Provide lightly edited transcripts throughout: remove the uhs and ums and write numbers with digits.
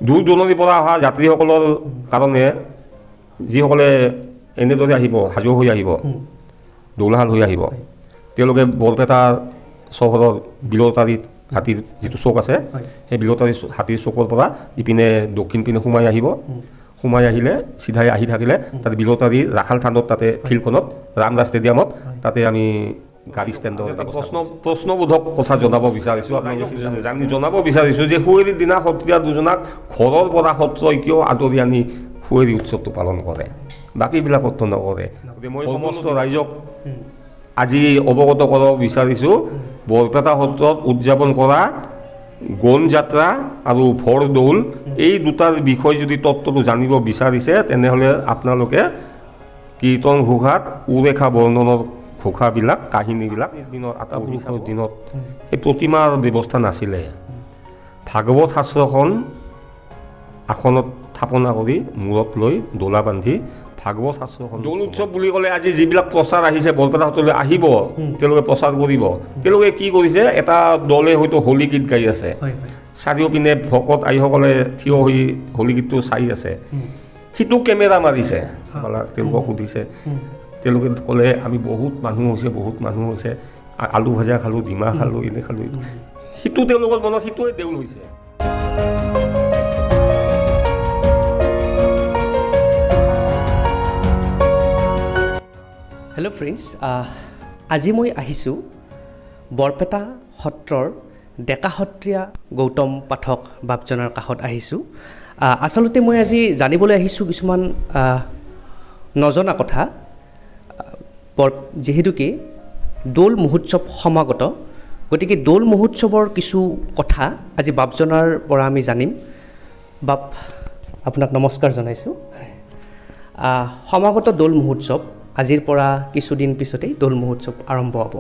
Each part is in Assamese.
দূৰ দূৰণিৰ পৰা অহা যাত্ৰীসকলৰ কাৰণে যিসকলে এনেদৰে আহিব সাজু হৈ আহিব দৌলাশাল হৈ আহিব তেওঁলোকে বৰপেটা চহৰৰ বিলতাৰী হাতীৰ যিটো চুক আছে সেই বিলতাৰী হাতীৰ চুকৰ পৰা ইপিনে দক্ষিণ পিনে সোমাই আহিব সোমাই আহিলে চিধাই আহি থাকিলে তাতে বিলতাৰীৰ ৰাখাল থানত তাতে ফিল্ডখনত ৰামদাস ষ্টেডিয়ামত তাতে আমি গাড়ী ষ্টেণ্ডৰ এটা প্ৰশ্নবোধক কথা জনাব বিচাৰিছোঁ জনাব বিচাৰিছোঁ যে সুঁৱৰীৰ দিনা সত্ৰীয়া দুজনাক ঘৰৰ পৰা সত্ৰই কিয় আদৰি আনি সুঁৱৰী উৎসৱটো পালন কৰে বাকীবিলাকতো নকৰে মই সমস্ত ৰাইজক আজি অৱগত কৰাব বিচাৰিছোঁ বৰপেটা সত্ৰত উদযাপন কৰা গণ যাত্ৰা আৰু ভৰ দৌল এই দুটাৰ বিষয় যদি তত্ত্বটো জানিব বিচাৰিছে তেনেহ'লে আপোনালোকে কীৰ্তন ঘোষাত উৰেখা বৰ্ণনৰ ঘোষাবিলাক কাহিনীবিলাক দিনত আটাপুৰুষৰ দিনত এই প্ৰতিমাৰ ব্যৱস্থা নাছিলে ভাগৱত শাস্ত্ৰখন আসনত স্থাপনা কৰি মূৰত লৈ দোলা বান্ধি ভাগৱত শাস্ত্ৰখন দৌল উৎসৱ বুলি ক'লে আজি যিবিলাক প্ৰচাৰ আহিছে বৰপেটা সত্ৰলৈ আহিব তেওঁলোকে প্ৰচাৰ কৰিব তেওঁলোকে কি কৰিছে এটা দলে হয়তো হোলী গীত গাই আছে চাৰিওপিনে ভকত আইসকলে থিয় হৈ হোলী গীতটো চাই আছে সিটো কেমেৰা মাৰিছে তেওঁলোকক সুধিছে তেওঁলোকে ক'লে আমি বহুত মানুহ হৈছে আলু ভাজা খালোঁ ডিমা খালোঁ এনে খালোঁ সিটো তেওঁলোকৰ মনত সিটোৱে দেউল হৈছে হেল্ল' ফ্ৰেণ্ডছ আজি মই আহিছোঁ বৰপেটা সত্ৰৰ ডেকা সত্ৰীয়া গৌতম পাঠক বাপজনৰ কাষত আহিছোঁ আচলতে মই আজি জানিবলৈ আহিছোঁ কিছুমান নজনা কথা যিহেতুকে দৌল মহোৎসৱ সমাগত গতিকে দৌল মহোৎসৱৰ কিছু কথা আজি বাপজনাৰ পৰা আমি জানিম বাপ আপোনাক নমস্কাৰ জনাইছোঁ সমাগত দৌল মহোৎসৱ আজিৰ পৰা কিছুদিন পিছতেই দৌল মহোৎসৱ আৰম্ভ হ'ব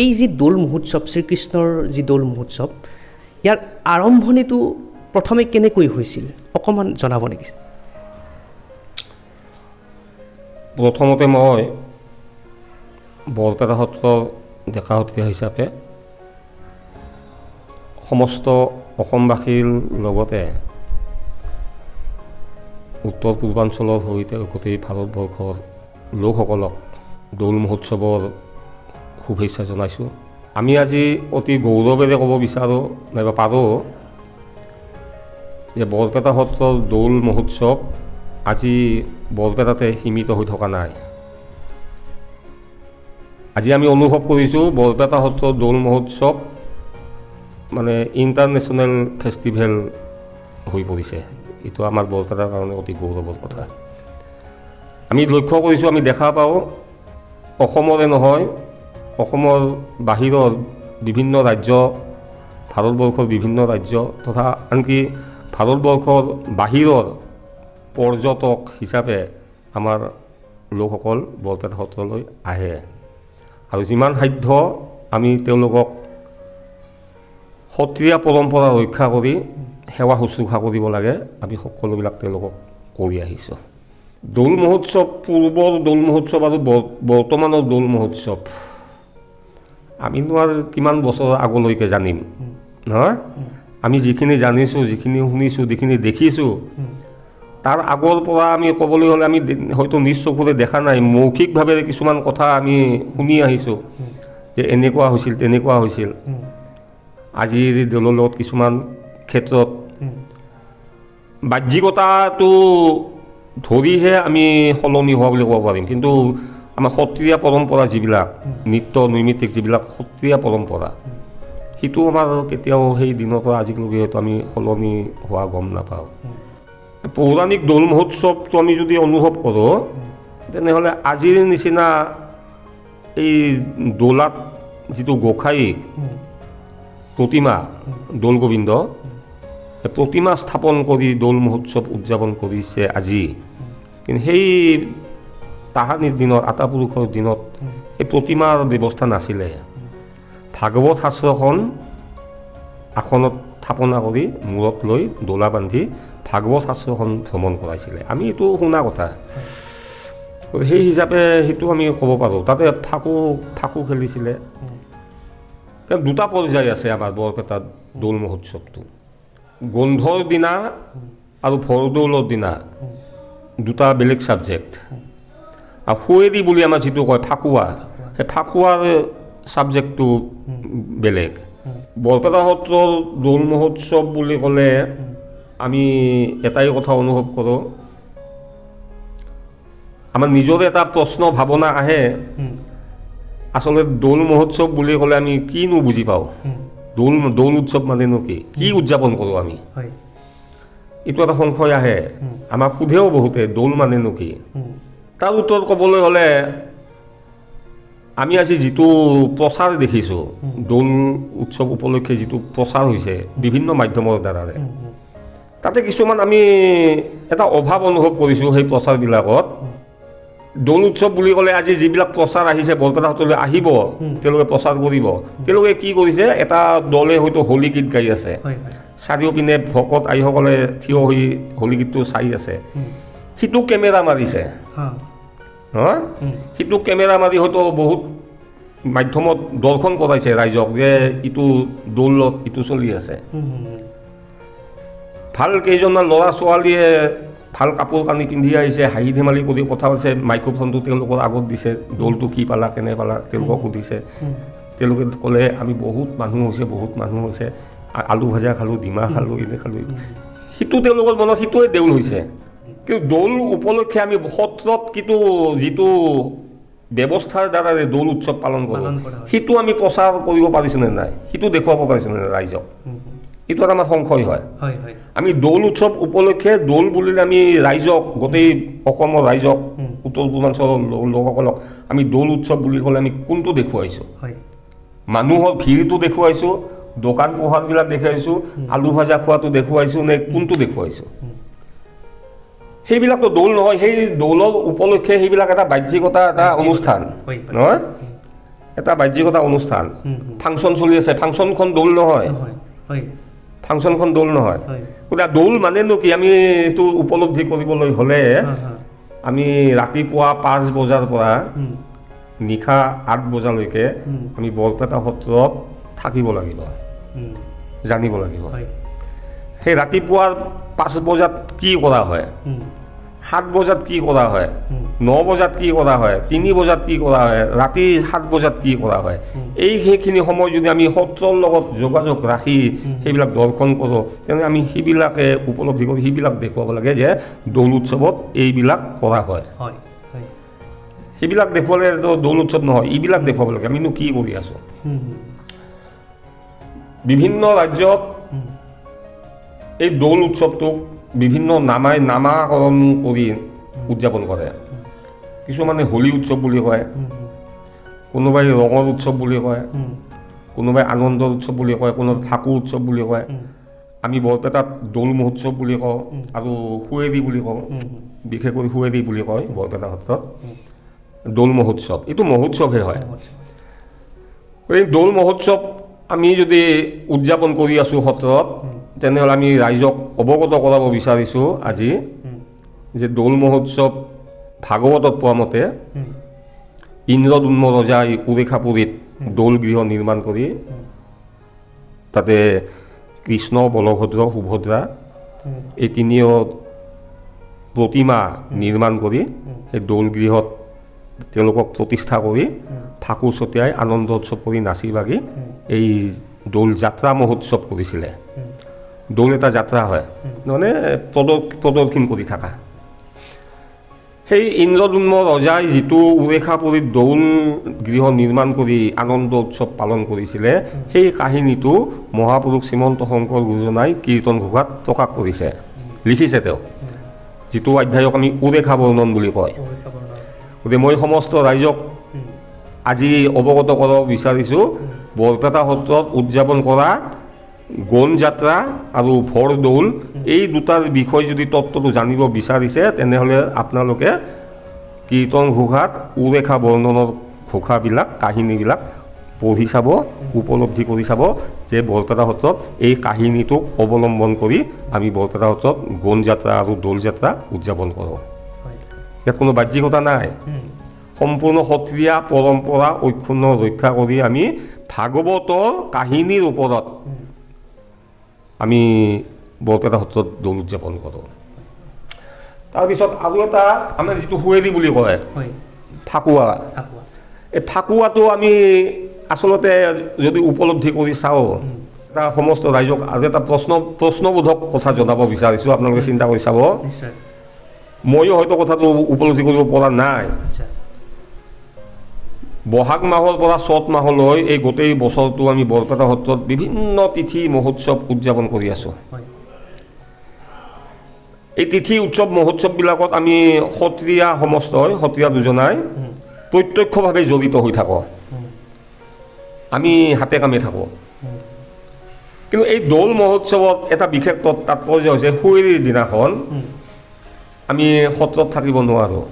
এই যি দৌল মহোৎসৱ শ্ৰীকৃষ্ণৰ যি দৌল মহোৎসৱ ইয়াৰ আৰম্ভণিটো প্ৰথমে কেনেকৈ হৈছিল অকণমান জনাব নেকি প্ৰথমতে মই বৰপেটা সত্ৰৰ ডেকা সত্ৰীয়া হিচাপে সমস্ত অসমবাসীৰ লগতে উত্তৰ পূৰ্বাঞ্চলৰ সৈতে গোটেই ভাৰতবৰ্ষৰ লোকসকলক দৌল মহোৎসৱৰ শুভেচ্ছা জনাইছোঁ আমি আজি অতি গৌৰৱেৰে ক'ব বিচাৰোঁ নাইবা পাৰোঁ যে বৰপেটা সত্ৰৰ দৌল মহোৎসৱ আজি বৰপেটাতে সীমিত হৈ থকা নাই আজি আমি অনুভৱ কৰিছোঁ বৰপেটা সত্ৰৰ দৌল মহোৎসৱ মানে ইণ্টাৰনেশ্যনেল ফেষ্টিভেল হৈ পৰিছে এইটো আমাৰ বৰপেটাৰ কাৰণে অতি গৌৰৱৰ কথা আমি লক্ষ্য কৰিছোঁ আমি দেখা পাওঁ অসমৰে নহয় অসমৰ বাহিৰৰ বিভিন্ন ৰাজ্য ভাৰতবৰ্ষৰ বিভিন্ন ৰাজ্য তথা আনকি ভাৰতবৰ্ষৰ বাহিৰৰ পৰ্যটক হিচাপে আমাৰ লোকসকল বৰপেটা সত্ৰলৈ আহে আৰু যিমান সাধ্য আমি তেওঁলোকক সত্ৰীয়া পৰম্পৰা ৰক্ষা কৰি সেৱা শুশ্ৰূষা কৰিব লাগে আমি সকলোবিলাক তেওঁলোকক কৰি আহিছোঁ দৌল মহোৎসৱ পূৰ্বৰ দৌল মহোৎসৱ আৰু বৰ্তমানৰ দৌল মহোৎসৱ আমিনো আৰু কিমান বছৰ আগলৈকে জানিম নহয় আমি যিখিনি জানিছোঁ যিখিনি শুনিছোঁ যিখিনি দেখিছোঁ তাৰ আগৰ পৰা আমি ক'বলৈ হ'লে আমি হয়তো নিজ চকুৰে দেখা নাই মৌখিকভাৱে কিছুমান কথা আমি শুনি আহিছোঁ যে এনেকুৱা হৈছিল তেনেকুৱা হৈছিল আজিৰ দৌলৰ লগত কিছুমান ক্ষেত্ৰত বাহ্যিকতাটো ধৰিহে আমি সলনি হোৱা বুলি ক'ব পাৰিম কিন্তু আমাৰ সত্ৰীয়া পৰম্পৰা যিবিলাক নৃত্য নৈমিত্তিক যিবিলাক সত্ৰীয়া পৰম্পৰা সেইটো আমাৰ কেতিয়াও সেই দিনৰ পৰা আজিলৈকে হয়তো আমি সলনি হোৱা গম নাপাওঁ পৌৰাণিক দৌল মহোৎসৱটো আমি যদি অনুভৱ কৰোঁ তেনেহ'লে আজিৰ নিচিনা এই দৌলাত যিটো গোসাঁই প্ৰতিমা দৌল গোবিন্দ প্ৰতিমা স্থাপন কৰি দৌল মহোৎসৱ উদযাপন কৰিছে আজি কিন্তু সেই তাহানিৰ দিনত আটাপুৰুষৰ দিনত এই প্ৰতিমাৰ ব্যৱস্থা নাছিলে ভাগৱত শাস্ত্ৰখন আসনত স্থাপনা কৰি মূৰত লৈ দোলা বান্ধি ভাগৱত শাস্ত্ৰখন ভ্ৰমণ কৰাইছিলে আমি এইটো শুনা কথা সেই হিচাপে সেইটো আমি ক'ব পাৰোঁ তাতে ফাকু খেলিছিলে দুটা পৰ্যায় আছে আমাৰ বৰপেটাত দৌল মহোৎসৱটো গোন্ধৰ দিনা আৰু ভৰদৌলৰ দিনা দুটা বেলেগ ছাবজেক্ট আৰু সুৱেদি বুলি আমাৰ যিটো কয় ফাকুৱা সেই ফাকুৱাৰ ছাবজেক্টটো বেলেগ বৰপেটা সত্ৰৰ দৌল মহোৎসৱ বুলি ক'লে আমি এটাই কথা অনুভৱ কৰোঁ আমাৰ নিজৰে এটা প্ৰশ্ন ভাৱনা আহে আচলতে দৌল মহোৎসৱ বুলি ক'লে আমি কিনো বুজি পাওঁ দৌল উৎসৱ মানেনো কি উদযাপন কৰোঁ আমি এইটো এটা সংশয় আহে আমাক সোধেও বহুতে দৌল মানেনো কি তাৰ উত্তৰত ক'বলৈ হ'লে আমি আজি যিটো প্ৰচাৰ দেখিছোঁ দৌল উৎসৱ উপলক্ষে যিটো প্ৰচাৰ হৈছে বিভিন্ন মাধ্যমৰ দ্বাৰাৰে তাতে কিছুমান আমি এটা অভাৱ অনুভৱ কৰিছোঁ সেই প্ৰচাৰবিলাকত দৌল উৎসৱ বুলি ক'লে আজি যিবিলাক প্ৰচাৰ আহিছে বৰপেটা সত্ৰলৈ আহিব তেওঁলোকে প্ৰচাৰ কৰিব তেওঁলোকে কি কৰিছে এটা দলে হয়তো হোলী গীত গাই আছে চাৰিওপিনে ভকত আইসকলে থিয় হৈ হোলী গীতটো চাই আছে সিটো কেমেৰা মাৰিছে সিটো কেমেৰা মাৰি হয়তো বহুত মাধ্যমত দৰ্শন কৰাইছে ৰাইজক যে ইটো দৌলত ইটো চলি আছে ভাল কেইজনমান ল'ৰা ছোৱালীয়ে ভাল কাপোৰ কানি পিন্ধি আহিছে হাঁহি ধেমালি কৰি কথা হৈছে মাইক্ৰফোনটো তেওঁলোকৰ আগত দিছে দৌলটো কি পালা কেনে পালা তেওঁলোকক সুধিছে তেওঁলোকে ক'লে আমি বহুত মানুহ হৈছে আলু ভাজা খালোঁ ডিমা খালোঁ এনে খালোঁ সিটো তেওঁলোকৰ মনত সিটোৱে দেউল হৈছে কিন্তু দৌল উপলক্ষে আমি সত্ৰত কিন্তু যিটো ব্যৱস্থাৰ দ্বাৰা দৌল উৎসৱ পালন কৰোঁ সিটো আমি প্ৰচাৰ কৰিব পাৰিছোঁনে নাই সিটো দেখুৱাব পাৰিছোঁনে নাই ৰাইজক এইটো এটা আমাৰ সংশয় হয় আমি দৌল উৎসৱ উপলক্ষে দৌল বুলিলে আমি ৰাইজক গোটেই অসমৰ ৰাইজক উত্তৰ পূৰ্বাঞ্চলৰ লোকসকলক আমি দৌল উৎসৱ বুলি ক'লে আমি কোনটো দেখুৱাইছোঁ মানুহৰ ভিৰটো দেখুৱাইছোঁ দোকান পোহাৰবিলাক দেখুৱাইছোঁ আলু ভাজা খোৱাটো দেখুৱাইছোঁ নে কোনটো দেখুৱাইছোঁ সেইবিলাকতো দৌল নহয় সেই দৌলৰ উপলক্ষে সেইবিলাক এটা বাহ্যিকতা এটা অনুষ্ঠান নহয় এটা বাহ্যিকতা অনুষ্ঠান ফাংচন চলি আছে ফাংচনখন দৌল নহয় ফাংচনখন দৌল নহয় গতিকে দৌল মানেনো কি আমি এইটো উপলব্ধি কৰিবলৈ হ'লে আমি ৰাতিপুৱা 5 বজাৰ পৰা নিশা 8 বজালৈকে আমি বৰপেটা সত্ৰত থাকিব লাগিব জানিব লাগিব সেই ৰাতিপুৱাৰ 5 বজাত কি কৰা হয় 7 বজাত কি কৰা হয় 9 বজাত কি কৰা হয় 3 বজাত কি কৰা হয় ৰাতি 7 বজাত কি কৰা হয় সেইখিনি সময় যদি আমি সত্ৰৰ লগত যোগাযোগ ৰাখি সেইবিলাক দৰ্শন কৰোঁ তেনে আমি সেইবিলাকে উপলব্ধি কৰি সেইবিলাক দেখুৱাব লাগে যে দৌল উৎসৱত এইবিলাক কৰা হয় সেইবিলাক দেখুৱালে দৌল উৎসৱ নহয় এইবিলাক দেখুৱাব লাগে আমিনো কি কৰি আছোঁ বিভিন্ন ৰাজ্যত এই দৌল উৎসৱটোক বিভিন্ন নামাকৰণ কৰি উদযাপন কৰে কিছুমানে হোলী উৎসৱ বুলি কয় কোনোবাই ৰঙৰ উৎসৱ বুলি কয় কোনোবাই আনন্দৰ উৎসৱ বুলি কয় কোনোবাই ফাকু উৎসৱ বুলি কয় আমি বৰপেটাত দৌল মহোৎসৱ বুলি কওঁ আৰু সুৱেৰী বুলি কওঁ বিশেষকৈ সুৱেৰী বুলি কয় বৰপেটা সত্ৰত দৌল মহোৎসৱ এইটো মহোৎসৱহে হয় এই দৌল মহোৎসৱ আমি যদি উদযাপন কৰি আছোঁ সত্ৰত তেনেহ'লে আমি ৰাইজক অৱগত কৰাব বিচাৰিছোঁ আজি যে দৌল মহোৎসৱ ভাগৱতত পোৱা মতে ইন্দ্ৰদুম্ন ৰজাই উৰেখাপুৰীত দৌল গৃহ নিৰ্মাণ কৰি তাতে কৃষ্ণ বলভদ্ৰ সুভদ্ৰা এই তিনিও প্ৰতিমা নিৰ্মাণ কৰি সেই দৌল গৃহত তেওঁলোকক প্ৰতিষ্ঠা কৰি ফাকু ছটিয়াই আনন্দ উৎসৱ কৰি নাচি বাগি এই দৌল যাত্ৰা মহোৎসৱ কৰিছিলে দৌল এটা যাত্ৰা হয় মানে প্ৰদৰ্শন কৰি থকা সেই ইন্দ্ৰদুম্ন ৰজাই যিটো উৰেখাপুৰীত দৌল গৃহ নিৰ্মাণ কৰি আনন্দ উৎসৱ পালন কৰিছিলে সেই কাহিনীটো মহাপুৰুষ শ্ৰীমন্ত শংকৰ গুৰুজনাই কীৰ্তন ঘোষাত প্ৰকাশ কৰিছে লিখিছে তেওঁ যিটো অধ্যায়ক আমি উৰেখা বৰ্ণন বুলি কয় গতিকে মই সমস্ত ৰাইজক আজি অৱগত কৰাব বিচাৰিছোঁ বৰপেটা সত্ৰত উদযাপন কৰা গণ যাত্ৰা আৰু ভৰ দৌল এই দুটাৰ বিষয় যদি তত্ত্বটো জানিব বিচাৰিছে তেনেহ'লে আপোনালোকে কীৰ্তন ঘোষাত উৰেখা বৰ্ণনৰ ঘোষাবিলাক কাহিনীবিলাক পঢ়ি চাব উপলব্ধি কৰি চাব যে বৰপেটা সত্ৰত এই কাহিনীটোক অৱলম্বন কৰি আমি বৰপেটা সত্ৰত গণ যাত্ৰা আৰু দৌল যাত্ৰা উদযাপন কৰোঁ ইয়াত কোনো বাহ্যিকতা নাই সম্পূৰ্ণ সত্ৰীয়া পৰম্পৰা ঐক্ষুণ্য ৰক্ষা কৰি আমি ভাগৱতৰ কাহিনীৰ ওপৰত আমি বৰপেটা সত্ৰত দৌল উদযাপন কৰোঁ তাৰপিছত আৰু এটা আমাৰ যিটো হুঁৱেৰি বুলি কয় ফাকুৱা এই ফাকুৱাটো আমি আচলতে যদি উপলব্ধি কৰি চাওঁ এটা সমস্ত ৰাইজক আজি এটা প্ৰশ্নবোধক কথা জনাব বিচাৰিছোঁ আপোনালোকে চিন্তা কৰি চাব ময়ো হয়তো কথাটো উপলব্ধি কৰিব পৰা নাই বহাগ মাহৰ পৰা চ'ত মাহলৈ এই গোটেই বছৰটো আমি বৰপেটা সত্ৰত বিভিন্ন তিথি মহোৎসৱ উদযাপন কৰি আছোঁ এই তিথি উৎসৱ মহোৎসৱবিলাকত আমি সত্ৰীয়া সমস্তই সত্ৰীয়া দুজনাই প্ৰত্যক্ষভাৱে জড়িত হৈ থাকোঁ আমি হাতে কামে থাকোঁ কিন্তু এই দৌল মহোৎসৱত এটা বিশেষ তাৎপৰ্য হৈছে হুঁৱৰীৰ দিনাখন আমি সত্ৰত থাকিব নোৱাৰোঁ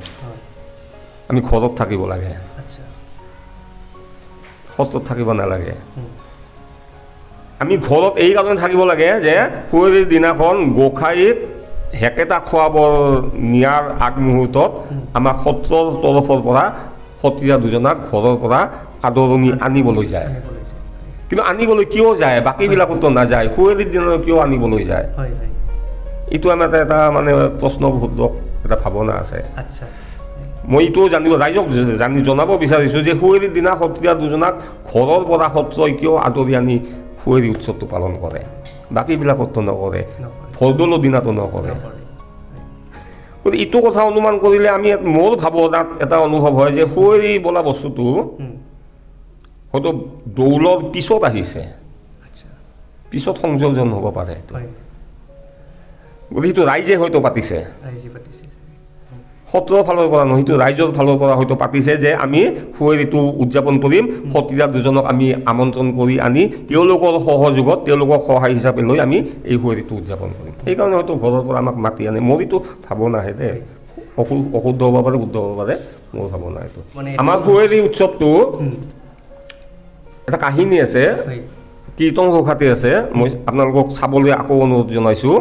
আমি ঘৰত থাকিব লাগে সত্ৰত থাকিব নালাগে আমি ঘৰত এই কাৰণে থাকিব লাগে যে হুঁৱৰীৰ দিনাখন গোসাঁইক হেকেটা খোৱাবৰ নিয়াৰ আগমুহূৰ্তত আমাৰ সত্ৰৰ তৰফৰ পৰা সত্ৰীয়া দুজনাক ঘৰৰ পৰা আদৰণি আনিবলৈ যায় কিন্তু আনিবলৈ কিয় যায় বাকীবিলাকতো নাযায় হুঁৱৰীৰ দিনত কিয় আনিবলৈ যায় এইটো আমাৰ এটা মানে প্ৰশ্নবোধক এটা ভাৱনা আছে মই এইটো ৰাইজক জনাব বিচাৰিছোঁ যে হুঁৱৰীৰ দিনা সত্ৰীয়া দুজনাক ঘৰৰ পৰা সত্ৰই কিয় আদৰি আনি হুঁৱৰী উৎসৱটো পালন কৰে বাকীবিলাকতো নকৰে ভৰদৌলৰ দিনাতো নকৰে গতিকে এইটো কথা অনুমান কৰিলে আমি মোৰ ভাৱনাত এটা অনুভৱ হয় যে হুঁৱৰী বোলা বস্তুটো হয়তো দৌলৰ পিছত আহিছে পিছত সংযোজন হ'ব পাৰে গতিকে সেইটো ৰাইজে হয়তো পাতিছে সত্ৰৰ ফালৰ পৰা নহয় সেইটো ৰাইজৰ ফালৰ পৰা হয়তো পাতিছে যে আমি হুঁৱৰীটো উদযাপন কৰিম সত্ৰীয়া দুজনক আমি আমন্ত্ৰণ কৰি আনি তেওঁলোকৰ সহযোগত তেওঁলোকক সহায় হিচাপে লৈ আমি এই হুঁৱৰীটো উদযাপন কৰিম সেইকাৰণে হয়তো ঘৰৰ পৰা আমাক মাতি আনে মোৰ এইটো ভাৱনা আহে দেই অশুদ্ধ হ'ব পাৰে শুদ্ধ হ'ব পাৰে মোৰ ভাৱনা এইটো আমাৰ হুঁৱৰী উৎসৱটো এটা কাহিনী আছে কীৰ্তন ঘোষাতে আছে মই আপোনালোকক চাবলৈ আকৌ অনুৰোধ জনাইছোঁ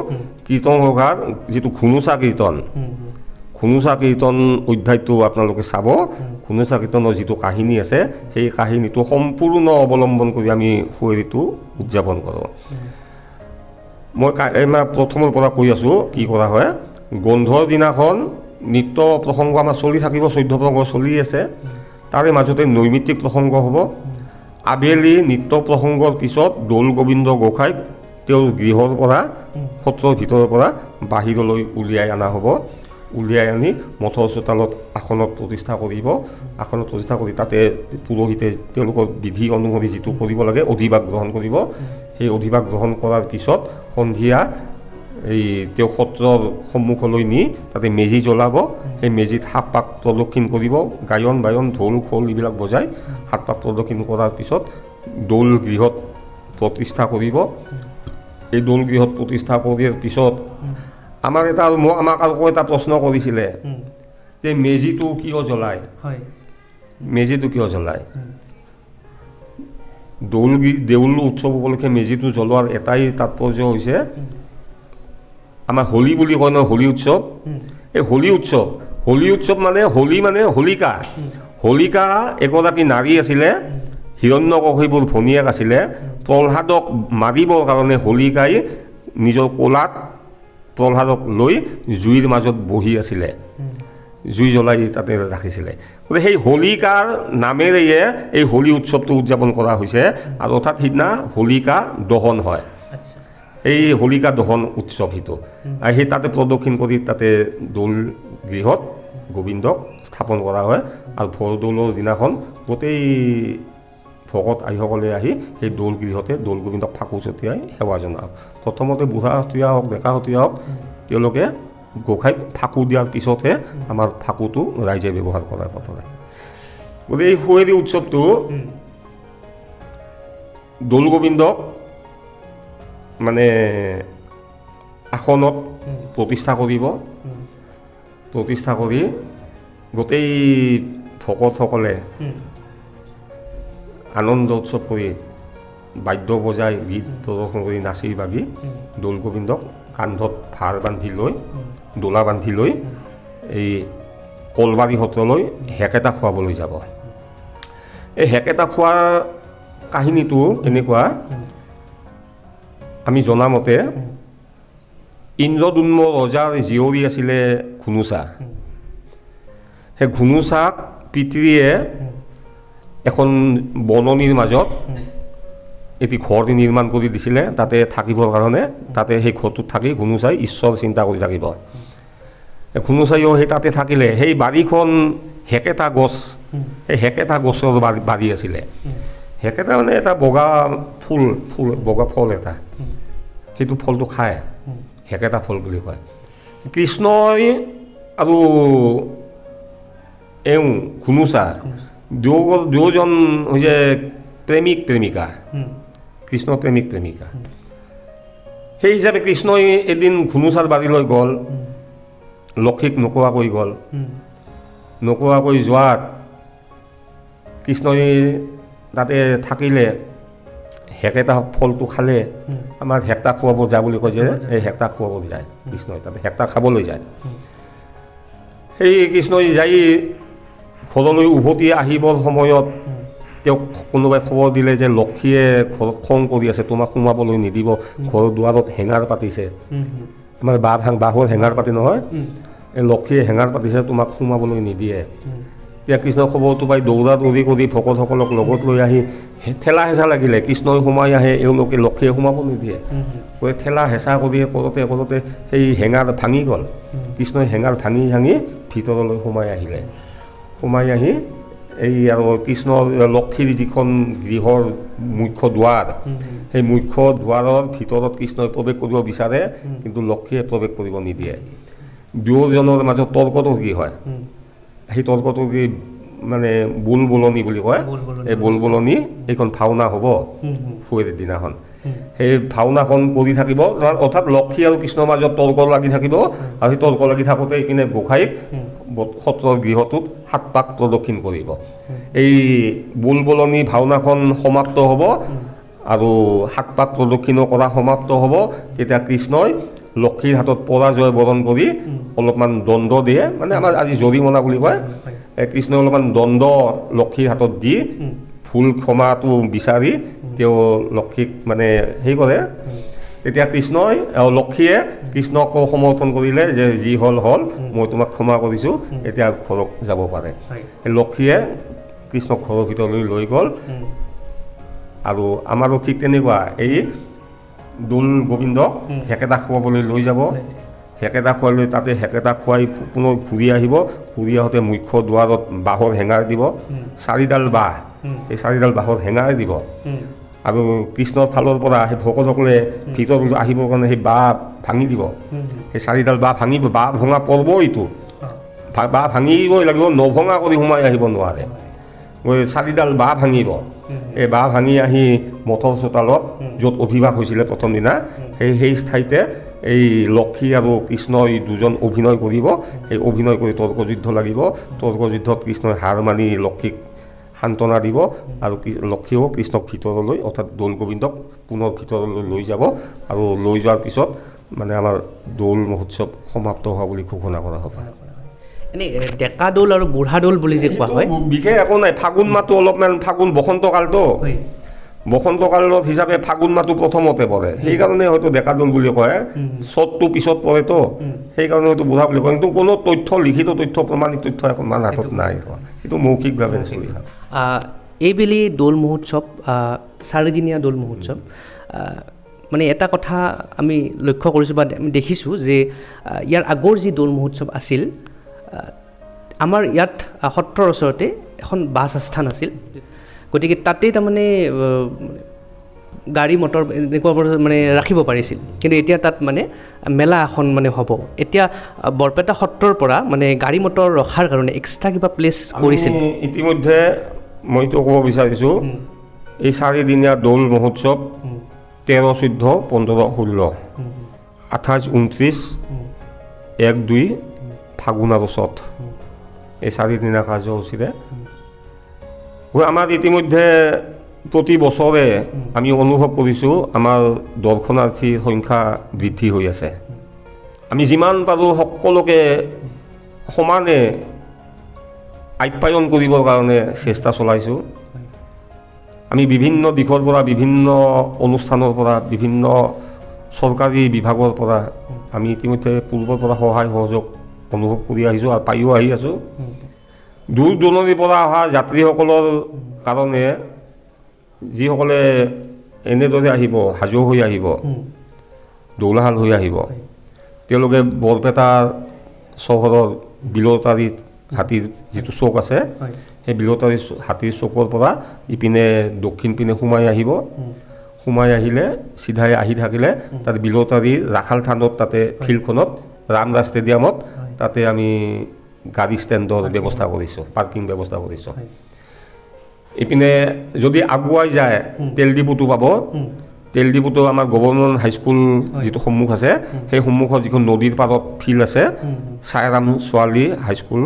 কীৰ্তন ঘোষাৰ যিটো ঘুনুচা কীৰ্তন অধ্যায়টো আপোনালোকে চাব ঘুনুচা কীৰ্তনৰ যিটো কাহিনী আছে সেই কাহিনীটো সম্পূৰ্ণ অৱলম্বন কৰি আমি হুঁৱৰীটো উদযাপন কৰোঁ মই প্ৰথমৰ পৰা কৈ আছোঁ কি কৰা হয় গন্ধৰ দিনাখন নৃত্য প্ৰসংগ আমাৰ চলি থাকিব 14 প্ৰসংগ চলি আছে তাৰে মাজতে নৈমিত্তিক প্ৰসংগ হ'ব আবেলি নৃত্য প্ৰসংগৰ পিছত দৌল গোবিন্দ গোসাঁইক তেওঁৰ গৃহৰ পৰা সত্ৰৰ ভিতৰৰ পৰা বাহিৰলৈ উলিয়াই অনা হ'ব উলিয়াই আনি মঠৰ চোতালত আসনত প্ৰতিষ্ঠা কৰিব আসনত প্ৰতিষ্ঠা কৰি তাতে পুৰোহিতে তেওঁলোকৰ বিধি অনুসৰি যিটো কৰিব লাগে অধিবাস গ্ৰহণ কৰিব সেই অধিবাস গ্ৰহণ কৰাৰ পিছত সন্ধিয়া এই তেওঁ সত্ৰৰ সন্মুখলৈ নি তাতে মেজি জ্বলাব সেই মেজিত সাত পাক প্ৰদক্ষিণ কৰিব গায়ন বায়ন ঢোল খোল এইবিলাক বজাই সাত পাক প্ৰদক্ষিণ কৰাৰ পিছত দৌল গৃহত প্ৰতিষ্ঠা কৰিব এই দৌল গৃহত প্ৰতিষ্ঠা কৰাৰ পিছত আমাক আকৌ এটা প্ৰশ্ন কৰিছিলে যে মেজিটো কিয় জ্বলায় দেউল উৎসৱ উপলক্ষে মেজিটো জ্বলোৱাৰ এটাই তাৎপৰ্য হৈছে আমাৰ হোলী বুলি কয় নহয় হোলী উৎসৱ এই হোলী উৎসৱ মানে হোলিকা এগৰাকী নাৰী আছিলে হিৰণ্যকশিপুৰ ভনীয়েক আছিলে প্ৰহ্লাদক মাৰিবৰ কাৰণে হোলিকাই নিজৰ কোলাত প্ৰহ্লাদক লৈ জুইৰ মাজত বহি আছিলে জুই জ্বলাই তাতে ৰাখিছিলে গতিকে সেই হোলিকাৰ নামেৰেয়ে এই হোলী উৎসৱটো উদযাপন কৰা হৈছে আৰু অৰ্থাৎ সিদিনা হোলিকা দহন হয় এই হোলিকা দহন উৎসৱ সেইটো আৰু সেই তাতে প্ৰদক্ষিণ কৰি তাতে দৌল গৃহত গোবিন্দক স্থাপন কৰা হয় আৰু ভৰদৌলৰ দিনাখন গোটেই ভকত আইসকলে আহি সেই দৌল গৃহতে দৌল গোবিন্দক ফাকু ছটিয়াই সেৱা জনায় প্ৰথমতে বুঢ়া সতীয়া হওক ডেকা সতীয়া হওক তেওঁলোকে গোসাঁইক ফাকু দিয়াৰ পিছতহে আমাৰ ফাকুটো ৰাইজে ব্যৱহাৰ কৰা পাৰে গতিকে এই হুঁৱৰী উৎসৱটো দৌল গোবিন্দক মানে আসনত প্ৰতিষ্ঠা কৰি গোটেই ভকতসকলে আনন্দ উৎসৱ কৰি বাদ্য বজাই গীত প্ৰদৰ্শন কৰি নাচি বাগি দৌল গোবিন্দক কান্ধত ভাৰ বান্ধি লৈ দোলা বান্ধি লৈ এই কলবাৰী সত্ৰলৈ হেকেটা খুৱাবলৈ যাব এই হেকেটা খোৱাৰ কাহিনীটো এনেকুৱা আমি জনামতে ইন্দ্ৰদুম্ন ৰজাৰ জীয়ৰী আছিলে ঘুনুচা। সেই ঘুনুচাক পিতৃয়ে এখন বননিৰ মাজত এটি ঘৰ নিৰ্মাণ কৰি দিছিলে তাতে থাকিবৰ কাৰণে। তাতে সেই ঘৰটোত থাকি ঘুনুচাই ঈশ্বৰ চিন্তা কৰি থাকিব। ঘুনুচাইও সেই তাতে থাকিলে। সেই বাৰীখন হেকেটা গছ, সেই হেকেটা গছৰ বাৰী আছিলে। হেকেটা মানে এটা বগা ফুল বগা ফল এটা, সেইটো ফলটো খায়, হেকেটা ফল বুলি কয়। কৃষ্ণই আৰু ঘুনুচা দুজন হৈছে প্ৰেমিক প্ৰেমিকা, কৃষ্ণ প্ৰেমিক প্ৰেমিকা। সেই হিচাপে কৃষ্ণই এদিন ঘুনুচাৰ বাৰীলৈ গ'ল, লক্ষীক নোকোৱাকৈ গ'ল। নোকোৱাকৈ যোৱাত কৃষ্ণই তাতে থাকিলে, হেকেটা ফলটো খালে। আমাৰ হেক্টা খুৱাব যা বুলি কয় যে, এই হেক্টা খুৱাব যায় কৃষ্ণই, তাতে হেক্টা খাবলৈ যায়। সেই কৃষ্ণই যাই ঘৰলৈ উভতি আহিবৰ সময়ত তেওঁক কোনোবাই খবৰ দিলে যে লক্ষীয়ে ঘৰত খং কৰি আছে, তোমাক সোমাবলৈ নিদিব, ঘৰৰ দুৱাৰত হেঙাৰ পাতিছে। আমাৰ বাঁহৰ হেঙাৰ পাতি নহয়, এই লক্ষীয়ে হেঙাৰ পাতিছে, তোমাক সোমাবলৈ নিদিয়ে। এতিয়া কৃষ্ণৰ খবৰটো পাই দৌৰা দৌৰি কৰি ভকতসকলক লগত লৈ আহি ঠেলা হেঁচা লাগিলে। কৃষ্ণই সোমাই আহে, এওঁলোকে লক্ষীয়ে সোমাব নিদিয়ে। গৈ ঠেলা হেঁচা কৰি কৰোঁতে সেই হেঙাৰ ভাঙি গ'ল। কৃষ্ণই হেঙাৰ ভাঙি ভিতৰলৈ সোমাই আহিলে। সোমাই আহি এই আৰু কৃষ্ণৰ লক্ষীৰ যিখন গৃহৰ মুখ্য দুৱাৰ, সেই মুখ্য দুৱাৰৰ ভিতৰত কৃষ্ণই প্ৰৱেশ কৰিব বিচাৰে, কিন্তু লক্ষীয়ে প্ৰৱেশ কৰিব নিদিয়ে। দুয়োজনৰ মাজত তৰ্কটো কি হয়, সেই তৰ্কটো কি মানে বুলবুলনি বুলি কয়। এই বুলবুলনি এইখন ভাওনা হ'ব সুৱেৰ দিনাখন। সেই ভাওনাখন কৰি থাকিব, অৰ্থাৎ লক্ষী আৰু কৃষ্ণৰ মাজত তৰ্ক লাগি থাকিব। আৰু সেই তৰ্ক লাগি থাকোঁতে এইপিনে গোসাঁইক সত্ৰৰ গৃহটোত 7 পাক প্ৰদক্ষিণ কৰিব। এই বুলবুলনি ভাওনাখন সমাপ্ত হ'ব আৰু 7 পাক প্ৰদক্ষিণো কৰা সমাপ্ত হ'ব। তেতিয়া কৃষ্ণই লক্ষীৰ হাতত পৰাজয় বৰণ কৰি অলপমান দণ্ড দিয়ে, মানে আমাৰ আজি জৰিমনা বুলি কয়। কৃষ্ণই অলপমান দণ্ড লক্ষীৰ হাতত দি ভুল ক্ষমাটো বিচাৰি তেওঁ লক্ষীক মানে হেৰি কৰে। তেতিয়া লক্ষীয়ে কৃষ্ণক সমৰ্থন কৰিলে যে যি হ'ল মই তোমাক ক্ষমা কৰিছোঁ, এতিয়া ঘৰত যাব পাৰে। লক্ষীয়ে কৃষ্ণক ঘৰৰ ভিতৰলৈ লৈ গ'ল। আৰু আমাৰো ঠিক তেনেকুৱা, এই দৌল গোবিন্দক হেকেটা খুৱাবলৈ লৈ যাব। হেকেটা খুৱালৈ তাতে হেকেটা খুৱাই পুনৰ ঘূৰি আহিব। ঘূৰি আহোঁতে মুখ্য দুৱাৰত বাঁহৰ হেঙাৰ দিব, 4ডাল বাঁহ, এই 4ডাল বাঁহৰ হেঙাৰ দিব। আৰু কৃষ্ণৰ ফালৰ পৰা সেই ভকতসকলে ভিতৰত আহিবৰ কাৰণে সেই বাঁহ ভাঙি দিব। সেই 4ডাল বাঁহ ভাঙিব, বাঁহ ভঙা পৰ্ব এইটো, বাঁহ ভাঙিবই লাগিব, নভঙা কৰি সোমাই আহিব নোৱাৰে। গৈ 4ডাল বাঁহ ভাঙিব। এই বাঁহ ভাঙি আহি মঠৰ চোতালত য'ত অভিবাস হৈছিলে প্ৰথম দিনা, সেই ঠাইতে এই লক্ষী আৰু কৃষ্ণই দুজন অভিনয় কৰিব। সেই অভিনয় কৰি তৰ্কযুদ্ধ লাগিব। তৰ্কযুদ্ধত কৃষ্ণই হাৰ মানি লক্ষীক সান্তনা দিব আৰু লক্ষীয়েও কৃষ্ণক ভিতৰলৈ, অৰ্থাৎ দৌল গোবিন্দক পুনৰ ভিতৰলৈ লৈ যাব। আৰু লৈ যোৱাৰ পিছত মানে আমাৰ দৌল মহোৎসৱ সমাপ্ত হোৱা বুলি ঘোষণা কৰা হ'ব। এনেই ডেকা দৌল আৰু বুঢ়া দৌল বুলি যে কোৱা হয়, বিশেষ একো নাই। ফাগুন মাহটো অলপমান, ফাগুন বসন্ত কালটো, বসন্ত কালত হিচাপে ফাগুন মাহটো প্ৰথমতে পৰে, সেইকাৰণে হয়তো ডেকা দৌল বুলি কয়। চ'তটো পিছত পৰেতো, সেইকাৰণে হয়তো বুঢ়া বুলি কয়। কিন্তু কোনো তথ্য, লিখিত তথ্য, প্ৰমাণিত তথ্য আমাৰ হাতত নাই, সেইটো মৌখিকভাৱে চলি থাকে। এইবেলি দৌল মহোৎসৱ, 4দিনীয়া দৌল মহোৎসৱ, মানে এটা কথা আমি লক্ষ্য কৰিছোঁ বা আমি দেখিছোঁ যে ইয়াৰ আগৰ যি দৌল মহোৎসৱ আছিল, আমাৰ ইয়াত সত্ৰৰ ওচৰতে এখন বাছ আস্থান আছিল। গতিকে তাতেই তাৰমানে গাড়ী মটৰ এনেকুৱাবোৰ মানে ৰাখিব পাৰিছিল। কিন্তু এতিয়া তাত মানে মেলা এখন মানে হ'ব। এতিয়া বৰপেটা সত্ৰৰ পৰা মানে গাড়ী মটৰ ৰখাৰ কাৰণে এক্সট্ৰা কিবা প্লেচ কৰিছিল। ইতিমধ্যে মইতো ক'ব বিচাৰিছোঁ, এই 4দিনীয়া দৌল মহোৎসৱ 13, 14, 15, 16, 28, 29, 1, 2 ফাগুন আৰু চ'ত, এই 4দিনীয়া কাৰ্যসূচীৰে আমাৰ ইতিমধ্যে প্ৰতি বছৰে আমি অনুভৱ কৰিছোঁ আমাৰ দৰ্শনাৰ্থীৰ সংখ্যা বৃদ্ধি হৈ আছে। আমি যিমান পাৰোঁ সকলোকে সমানে আপ্যায়ন কৰিবৰ কাৰণে চেষ্টা চলাইছোঁ। আমি বিভিন্ন দিশৰ পৰা, বিভিন্ন অনুষ্ঠানৰ পৰা, বিভিন্ন চৰকাৰী বিভাগৰ পৰা আমি ইতিমধ্যে পূৰ্বৰ পৰা সহায় সহযোগ অনুভৱ কৰি আহিছোঁ আৰু পায়ো আহি আছোঁ। দূৰ দূৰণিৰ পৰা অহা যাত্ৰীসকলৰ কাৰণে যিসকলে এনেদৰে আহিব, সাজু হৈ আহিব, দৌলাশাল হৈ আহিব, তেওঁলোকে বৰপেটা চহৰৰ বিলতাৰী হাতীৰ যিটো চৌক আছে, সেই বিলতাৰী হাতীৰ চৌকৰ পৰা ইপিনে দক্ষিণ পিনে সোমাই আহিব। সোমাই আহিলে চিধাই আহি থাকিলে তাত বিলতাৰীৰ ৰাখাল থানত, তাতে ফিল্ডখনত ৰামদাস ষ্টেডিয়ামত তাতে আমি গাড়ী ষ্টেণ্ডৰ ব্যৱস্থা কৰিছোঁ, পাৰ্কিং ব্যৱস্থা কৰিছোঁ। ইপিনে যদি আগুৱাই যায় তেল ডিপুটো পাব। তেল ডিপুটো আমাৰ গভৰ্ণমেণ্ট হাইস্কুল যিটো সন্মুখ আছে, সেই সন্মুখত যিখন নদীৰ পাৰত ফিল্ড আছে, চাইৰাম ছোৱালী হাইস্কুল,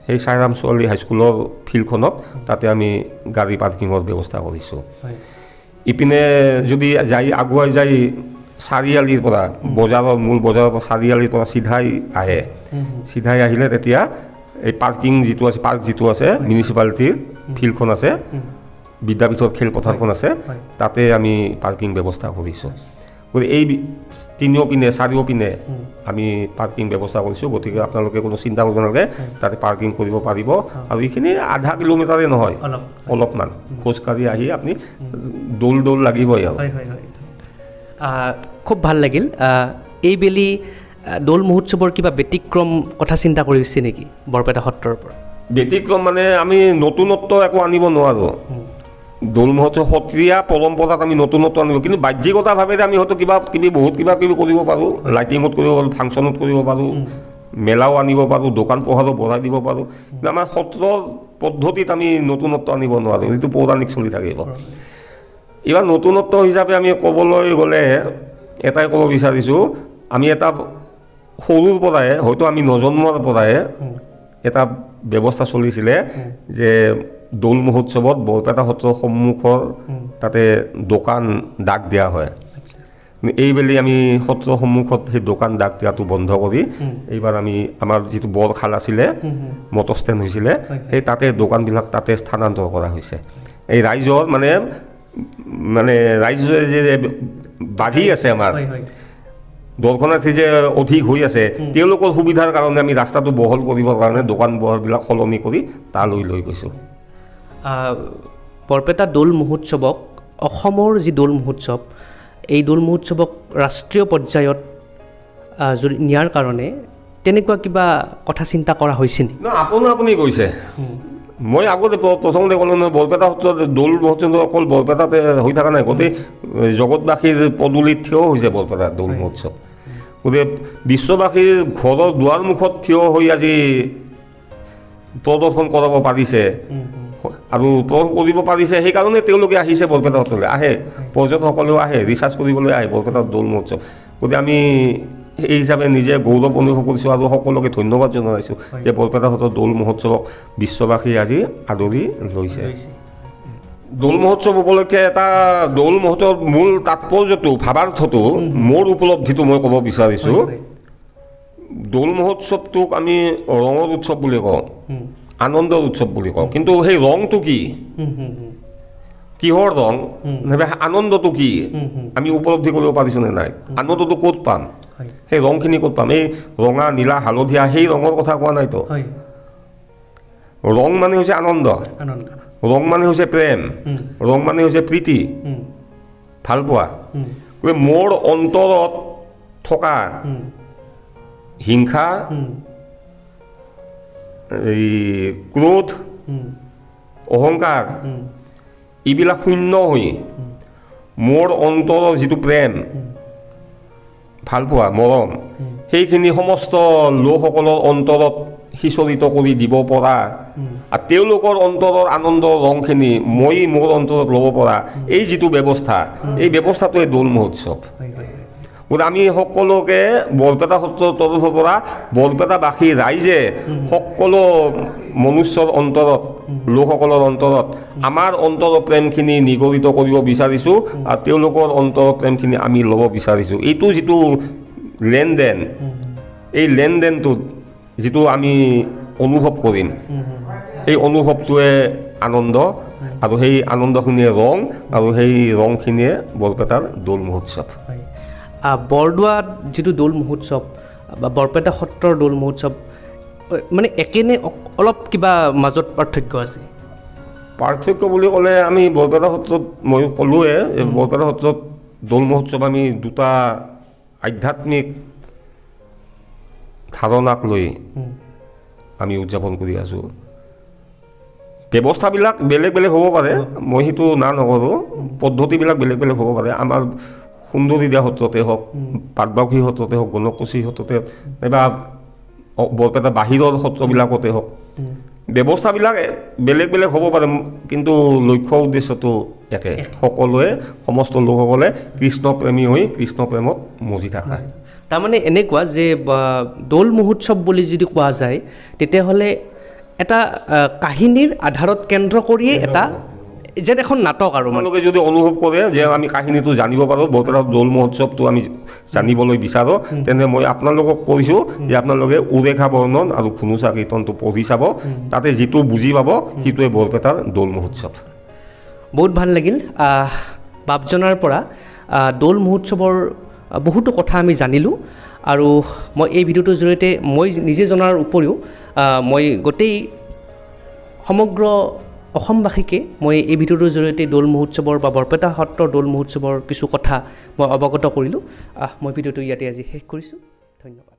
সেই চাইৰাম ছোৱালী হাইস্কুলৰ ফিল্ডখনত তাতে আমি গাড়ী পাৰ্কিঙৰ ব্যৱস্থা কৰিছোঁ। ইপিনে যদি আগুৱাই যায় চাৰিআলিৰ পৰা, বজাৰৰ মূল বজাৰৰ পৰা চাৰিআলিৰ পৰা চিধাই আহে, চিধাই আহিলে তেতিয়া এই পাৰ্কিং যিটো আছে, পাৰ্ক যিটো আছে, মিউনিচিপালিটিৰ ফিল্ডখন আছে, বিদ্যাপীঠৰ খেলপথাৰখন আছে, তাতে আমি পাৰ্কিং ব্যৱস্থা কৰিছোঁ। গতিকে এই তিনিওপিনে চাৰিওপিনে আমি পাৰ্কিং ব্যৱস্থা কৰিছোঁ। গতিকে আপোনালোকে কোনো চিন্তা কৰিব নালাগে, তাতে পাৰ্কিং কৰিব পাৰিব। আৰু এইখিনি আধা কিলোমিটাৰে নহয়, অলপমান খোজকাঢ়ি আহি আপুনি দৌল লাগিবই আৰু। খুব ভাল লাগিল। এইবেলি দৌল মহোৎসৱৰ কিবা ব্যতিক্ৰম কথা চিন্তা কৰিছে নেকি বৰপেটা সত্ৰৰ পৰা? ব্যতিক্ৰম মানে আমি নতুনত্ব একো আনিব নোৱাৰোঁ। দৌল মহোৎসৱ সত্ৰীয়া পৰম্পৰাত আমি নতুনত্ব আনিব, কিন্তু বাহ্যিকতাভাৱে আমি হয়তো বহুত কিবা কিবি কৰিব পাৰোঁ, লাইটিঙত কৰিব পাৰোঁ, ফাংচনত কৰিব পাৰোঁ, মেলাও আনিব পাৰোঁ, দোকান পোহাৰো বঢ়াই দিব পাৰোঁ, কিন্তু আমাৰ সত্ৰৰ পদ্ধতিত আমি নতুনত্ব আনিব নোৱাৰোঁ, যিটো পৌৰাণিক চলি থাকিব। এইবাৰ নতুনত্ব হিচাপে আমি ক'বলৈ গ'লে এটাই ক'ব বিচাৰিছোঁ, আমি এটা সৰুৰ পৰাই, হয়তো আমি নজন্মৰ পৰাই এটা ব্যৱস্থা চলিছিলে যে দৌল মহোৎসৱত বৰপেটা সত্ৰৰ সন্মুখৰ তাতে দোকান ডাক দিয়া হয়। এইবেলি আমি সত্ৰৰ সন্মুখত সেই দোকান ডাক দিয়াটো বন্ধ কৰি এইবাৰ আমি আমাৰ যিটো বৰশাল আছিলে, মটৰ ষ্টেণ্ড হৈছিলে, সেই তাতে দোকানবিলাক তাতে স্থানান্তৰ কৰা হৈছে। এই ৰাইজৰ মানে ৰাইজে যে বাঢ়ি আছে, আমাৰ দৰ্শনাৰ্থী যে অধিক হৈ আছে, তেওঁলোকৰ সুবিধাৰ কাৰণে আমি ৰাস্তাটো বহল কৰিবৰ কাৰণে দোকান বহলবিলাক সলনি কৰি তালৈ লৈ গৈছোঁ। বৰপেটা দৌল মহোৎসৱক, অসমৰ যি দৌল মহোৎসৱ, এই দৌল মহোৎসৱক ৰাষ্ট্ৰীয় পৰ্যায়ত যদি নিয়াৰ কাৰণে তেনেকুৱা কিবা কথা চিন্তা কৰা হৈছে নেকি? আপুনি কৈছে, মই আগতে প্ৰথমতে ক'লোঁ নহয়, বৰপেটা সত্ৰত দৌল মহোৎসৱ অকল বৰপেটাতে হৈ থকা নাই, গোটেই জগতবাসীৰ পদূলিত থিয় হৈছে বৰপেটা দৌল মহোৎসৱ। গতিকে বিশ্ববাসীৰ ঘৰৰ দুৱাৰমুখত থিয় হৈ আজি প্ৰদৰ্শন কৰাব পাৰিছে আৰু প্ৰদৰ্শন কৰিব পাৰিছে, সেইকাৰণে তেওঁলোকে আহিছে বৰপেটা সত্ৰলৈ, আহে পৰ্যটকসকলেও আহে, ৰিচাৰ্চ কৰিবলৈ আহে বৰপেটাৰ দৌল মহোৎসৱ। গতিকে আমি এই হিচাপে নিজে গৌৰৱ অনুভৱ কৰিছোঁ আৰু সকলোকে ধন্যবাদ জনাইছোঁ যে বৰপেটা সত্ৰৰ দৌল মহোৎসৱক বিশ্ববাসীয়ে আজি আদৰি লৈছে। দৌল মহোৎসৱ উপলক্ষে এটা দৌল মহোৎসৱৰ মূল তাৎপৰ্যটো, ভাৱাৰ্থটো, মোৰ উপলব্ধিটো মই ক'ব বিচাৰিছোঁ। দৌল মহোৎসৱটোক আমি ৰঙৰ উৎসৱ বুলি কওঁ, আনন্দৰ উৎসৱ বুলি কওঁ, কিন্তু সেই ৰংটো কি, কিহৰ ৰং, আনন্দটো কি, আমি উপলব্ধি কৰিব পাৰিছোঁ নে নাই? আনন্দটো ক'ত পাম, সেই ৰংখিনি ক'ত পাম? এই ৰঙা, নীলা, হালধীয়া সেই ৰঙৰ কথা কোৱা নাইতো। ৰং মানে হৈছে আনন্দ, ৰং মানে হৈছে প্ৰেম, ৰং মানে হৈছে প্ৰীতি, ভাল পোৱা। গতিকে মোৰ অন্তৰত থকা হিংসা, এই ক্ৰোধ, অহংকাৰ, এইবিলাক শূন্য হৈ মোৰ অন্তৰৰ যিটো প্ৰেম, ভাল পোৱা, মৰম, সেইখিনি সমস্ত লোকসকলৰ অন্তৰত সিঁচৰিত কৰি দিব পৰা আৰু তেওঁলোকৰ অন্তৰৰ আনন্দৰ ৰংখিনি মই মোৰ অন্তৰত ল'ব পৰা এই যিটো ব্যৱস্থা, এই ব্যৱস্থাটোৱে দৌল মহোৎসৱ। গতিকে আমি সকলোকে বৰপেটা সত্ৰৰ তৰফৰ পৰা বৰপেটাবাসী ৰাইজে সকলো মনুষ্যৰ অন্তৰত, লোকসকলৰ অন্তৰত আমাৰ অন্তৰৰ প্ৰেমখিনি নিগৰিত কৰিব বিচাৰিছোঁ আৰু তেওঁলোকৰ অন্তৰৰ প্ৰেমখিনি আমি ল'ব বিচাৰিছোঁ। এইটো যিটো লেনদেন, এই লেনদেনটোত যিটো আমি অনুভৱ কৰিম, সেই অনুভৱটোৱে আনন্দ, আৰু সেই আনন্দখিনিয়ে ৰং, আৰু সেই ৰংখিনিয়ে বৰপেটাৰ দৌল মহোৎসৱ। বৰদোৱাত যিটো দৌল মহোৎসৱ বা বৰপেটা সত্ৰৰ দৌল মহোৎসৱ মানে একেনে অলপ কিবা মাজত পাৰ্থক্য আছে? পাৰ্থক্য বুলি ক'লে আমি বৰপেটা সত্ৰত মই ক'লোৱে বৰপেটা সত্ৰত দৌল মহোৎসৱ আমি দুটা আধ্যাত্মিক ধাৰণাক লৈ আমি উদযাপন কৰি আছোঁ। ব্যৱস্থাবিলাক বেলেগ বেলেগ হ'ব পাৰে, মই সেইটো না নকৰোঁ, পদ্ধতিবিলাক বেলেগ বেলেগ হ'ব পাৰে। আমাৰ সুন্দৰীদিয়া সত্ৰতে হওক, পাটবাউসী সত্ৰতে হওক, গণককুছি সত্ৰতে নাইবা বৰপেটা বাহিৰৰ সত্ৰবিলাকতে হওক, ব্যৱস্থাবিলাক বেলেগ বেলেগ হ'ব পাৰে, কিন্তু লক্ষ্য উদ্দেশ্যটো একে। সকলোৱে সমস্ত লোকসকলে কৃষ্ণপ্ৰেমী হৈ কৃষ্ণ প্ৰেমত মজি থকা। তাৰমানে এনেকুৱা যে দৌল মহোৎসৱ বুলি যদি কোৱা যায় তেতিয়াহ'লে এটা কাহিনীৰ আধাৰত কেন্দ্ৰ কৰিয়ে এটা যেন এখন নাটক আৰু আপোনালোকে যদি অনুভৱ কৰে যে আমি কাহিনীটো জানিব পাৰোঁ, বৰপেটাৰ দৌল মহোৎসৱটো আমি জানিবলৈ বিচাৰোঁ, তেন্তে মই আপোনালোকক কৈছোঁ যে আপোনালোকে উৰেখা বৰ্ণন আৰু ঘুনুচা কীৰ্তনটো পঢ়ি চাব, তাতে যিটো বুজি পাব সেইটোৱে বৰপেটাৰ দৌল মহোৎসৱ। বহুত ভাল লাগিল বাপজনাৰ পৰা দৌল মহোৎসৱৰ বহুতো কথা আমি জানিলোঁ। আৰু মই এই ভিডিঅ'টোৰ জৰিয়তে মই নিজে জনাৰ উপৰিও মই গোটেই সমগ্ৰ অসমবাসীকে মই এই ভিডিঅ'টোৰ জৰিয়তে দৌল মহোৎসৱৰ বা বৰপেটা সত্ৰৰ দৌল মহোৎসৱৰ কিছু কথা মই অৱগত কৰিলোঁ। মই ভিডিঅ'টো ইয়াতে আজি শেষ কৰিছোঁ। ধন্যবাদ।